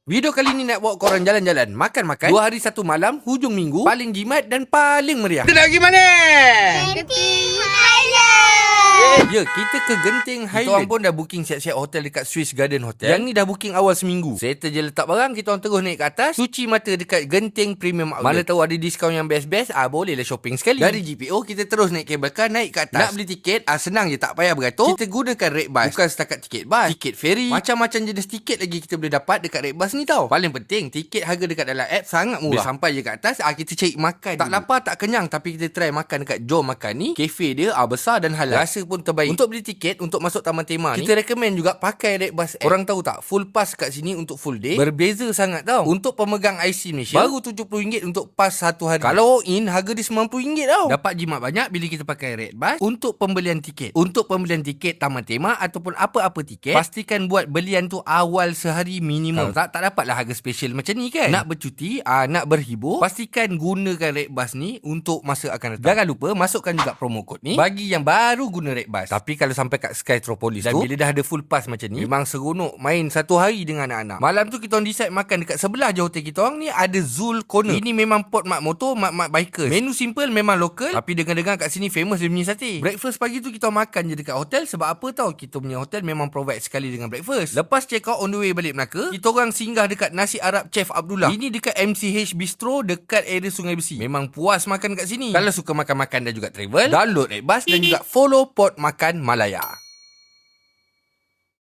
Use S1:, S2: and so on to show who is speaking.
S1: Video kali ni nak bawa korang jalan-jalan, makan-makan 2 hari 1 malam, hujung minggu, paling jimat dan paling meriah.
S2: Kita nak pergi mana?
S3: Genting Highland.
S1: Ya, kita ke Genting Highland. Kita orang pun dah booking siap-siap hotel dekat Swiss Garden Hotel. Yang ni dah booking awal seminggu. Settle je letak barang, kita orang terus naik ke atas, cuci mata dekat Genting Premium Outlet. Mana tahu ada diskaun yang best-best, bolehlah shopping sekali. Dari GPO, kita terus naik kabel car, naik ke atas. Nak beli tiket, senang je, tak payah beratur. Kita gunakan red bus. Bukan setakat tiket bus, tiket ferry, macam-macam jenis tiket lagi kita boleh dapat dekat red bus ni tau. Paling penting, tiket harga dekat dalam app sangat murah. Bila sampai je kat atas, kita cari makan. Tak lapar, tak kenyang, tapi kita try makan dekat Jom Makan ni. Kafe dia besar dan halal. Rasa pun terbaik. Untuk beli tiket untuk masuk Taman Tema ni, kita recommend juga pakai red bus app. Korang tahu tak, full pass kat sini untuk full day berbeza sangat tau. Untuk pemegang IC Malaysia baru RM70 untuk pass 1 hari. Kalau walk in, harga dia RM90 tau. Dapat jimat banyak bila kita pakai red bus. Untuk pembelian tiket, Taman Tema ataupun apa-apa tiket, pastikan buat belian tu awal sehari minimum. Kalau tak dapatlah harga special macam ni kan. Nak bercuti, nak berhibur, pastikan gunakan red bus ni untuk masa akan datang. Jangan lupa masukkan juga promo code ni bagi yang baru guna red bus. Tapi kalau sampai kat Skytropolis dan bila dah ada full pass macam ni, memang seronok main 1 hari dengan anak-anak. Malam tu kita orang decide makan dekat sebelah je hotel kita orang ni, ada Zul Corner. Ini memang pot mak motor, mak bikers. Menu simple, memang lokal, tapi dengar-dengar kat sini famous dia punya sate. Breakfast pagi tu kita makan je dekat hotel. Sebab apa tau, kita punya hotel memang provide sekali dengan breakfast. Lepas check out on the way balik Melaka, kita orang singgah dekat Nasi Arab Chef Abdullah. Ini dekat MCH Bistro dekat area Sungai Besi. Memang puas makan kat sini. Kalau suka makan-makan dan juga travel, download Redbus dan juga follow Pot Makan Malaya.